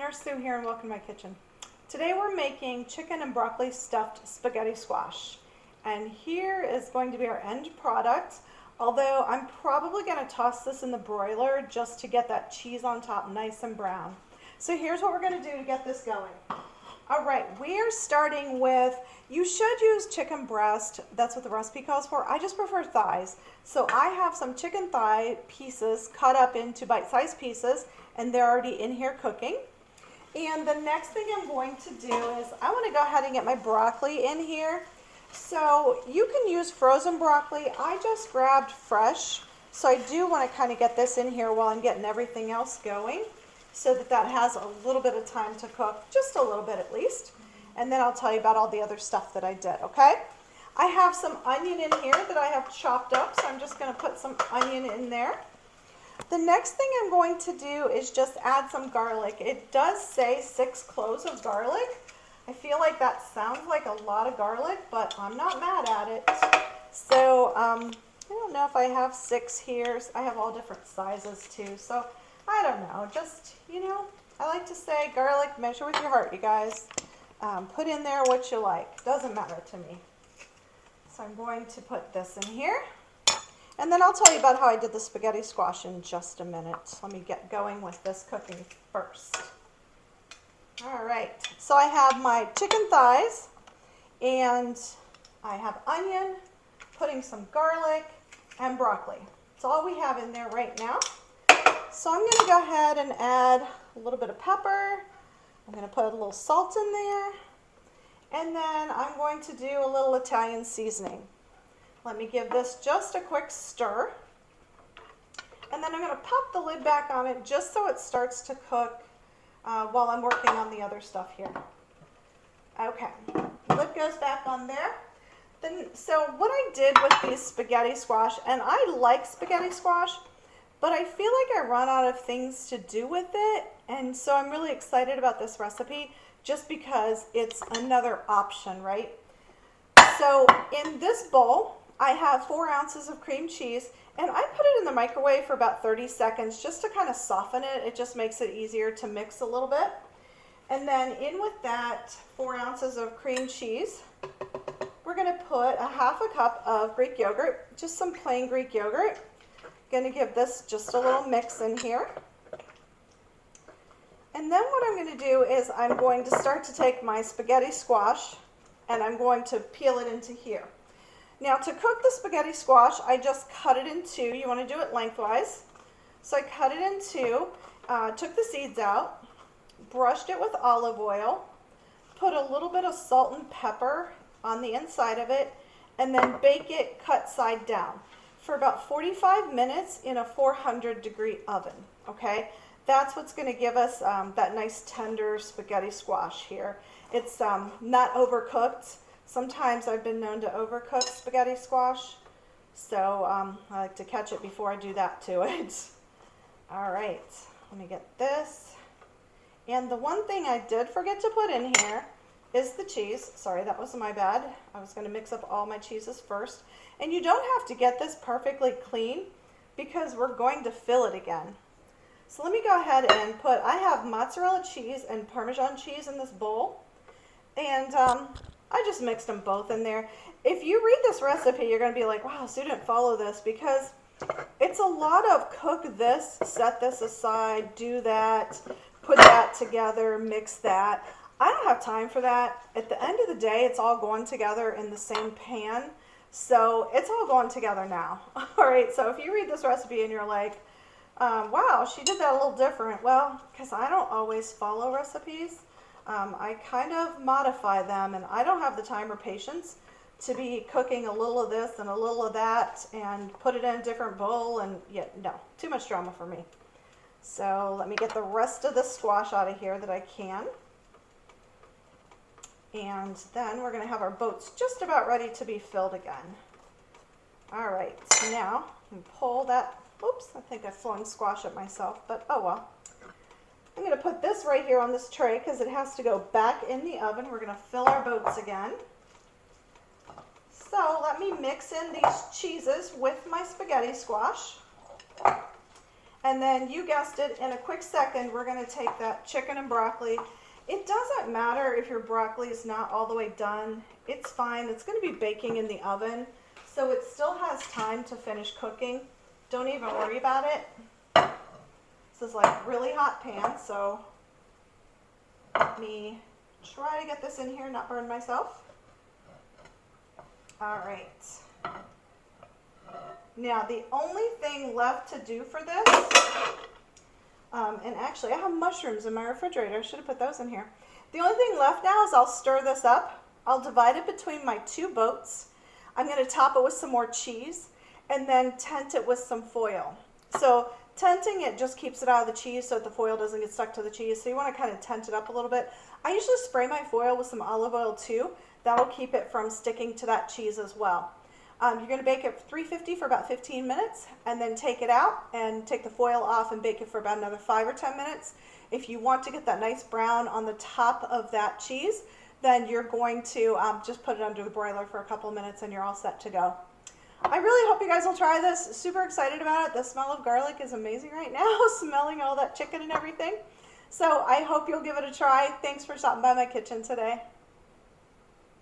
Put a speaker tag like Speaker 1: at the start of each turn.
Speaker 1: Nurse Sue here, and welcome to my kitchen. Today we're making chicken and broccoli stuffed spaghetti squash. And here is going to be our end product, although I'm probably going to toss this in the broiler just to get that cheese on top nice and brown. So here's what we're going to do to get this going. All right, we are starting with, you should use chicken breast. That's what the recipe calls for. I just prefer thighs. So I have some chicken thigh pieces cut up into bite-sized pieces, and they're already in here cooking. And the next thing I'm going to do is I want to go ahead and get my broccoli in here. So you can use frozen broccoli. I just grabbed fresh. So I do want to kind of get this in here while I'm getting everything else going, so that that has a little bit of time to cook, just a little bit at least. And then I'll tell you about all the other stuff that I did, okay? I have some onion in here that I have chopped up, so I'm just going to put some onion in there. The next thing I'm going to do is just add some garlic. It does say 6 cloves of garlic. I feel like that sounds like a lot of garlic, but I'm not mad at it. So I don't know if I have 6 here. I have all different sizes too. So I don't know. Just, I like to say garlic, measure with your heart, you guys. Put in there what you like. Doesn't matter to me. So I'm going to put this in here. And then I'll tell you about how I did the spaghetti squash in just a minute. Let me get going with this cooking first. All right, so I have my chicken thighs, and I have onion, putting some garlic, and broccoli. That's all we have in there right now. So I'm going to go ahead and add a little bit of pepper. I'm going to put a little salt in there, and then I'm going to do a little Italian seasoning. Let me give this just a quick stir. And then I'm going to pop the lid back on it just so it starts to cook while I'm working on the other stuff here. Okay, lid goes back on there. So what I did with these spaghetti squash, and I like spaghetti squash, but I feel like I run out of things to do with it. And so I'm really excited about this recipe just because it's another option, right? So in this bowl, I have 4 ounces of cream cheese, and I put it in the microwave for about 30 seconds just to kind of soften it. It just makes it easier to mix a little bit. And then in with that 4 ounces of cream cheese, we're going to put a half a cup of Greek yogurt, just some plain Greek yogurt. Going to give this just a little mix in here. And then what I'm going to do is I'm going to start to take my spaghetti squash, and I'm going to peel it into here. Now to cook the spaghetti squash, I just cut it in 2. You want to do it lengthwise. So I cut it in 2, took the seeds out, brushed it with olive oil, put a little bit of salt and pepper on the inside of it, and then bake it cut side down for about 45 minutes in a 400-degree oven, okay? That's what's going to give us that nice tender spaghetti squash here. It's not overcooked. Sometimes I've been known to overcook spaghetti squash, so I like to catch it before I do that to it. All right, let me get this. And the one thing I did forget to put in here is the cheese. Sorry, that was my bad. I was going to mix up all my cheeses first. And you don't have to get this perfectly clean because we're going to fill it again. So let me go ahead and I have mozzarella cheese and Parmesan cheese in this bowl. And I just mixed them both in there. If you read this recipe, you're going to be like, wow, Sue didn't follow this, because it's a lot of cook this, set this aside, do that, put that together, mix that. I don't have time for that. At the end of the day, it's all going together in the same pan. So it's all going together now. All right, so if you read this recipe and you're like, wow, she did that a little different. Well, because I don't always follow recipes. I kind of modify them, and I don't have the time or patience to be cooking a little of this and a little of that and put it in a different bowl, and no, too much drama for me. So let me get the rest of the squash out of here that I can. And then we're going to have our boats just about ready to be filled again. All right, so now I'm pull that. Oops, I think I flung squash at myself, but oh well. I'm going to put this right here on this tray because it has to go back in the oven. We're going to fill our boats again. So let me mix in these cheeses with my spaghetti squash. And then you guessed it, in a quick second, we're gonna take that chicken and broccoli. It doesn't matter if your broccoli is not all the way done. It's fine. It's gonna be baking in the oven, so it still has time to finish cooking. Don't even worry about it. This is like really hot pan, so let me try to get this in here, not burn myself. All right. Now the only thing left to do for this, and actually I have mushrooms in my refrigerator, I should have put those in here. The only thing left now is I'll stir this up. I'll divide it between my two boats. I'm going to top it with some more cheese and then tent it with some foil. So tenting it just keeps it out of the cheese so that the foil doesn't get stuck to the cheese. So you want to kind of tent it up a little bit. I usually spray my foil with some olive oil too. That'll keep it from sticking to that cheese as well. You're going to bake it at 350 for about 15 minutes and then take it out and take the foil off and bake it for about another 5 or 10 minutes. If you want to get that nice brown on the top of that cheese, then you're going to just put it under the broiler for a couple of minutes and you're all set to go. I really hope you guys will try this. Super excited about it. The smell of garlic is amazing right now, smelling all that chicken and everything. So I hope you'll give it a try. Thanks for stopping by my kitchen today.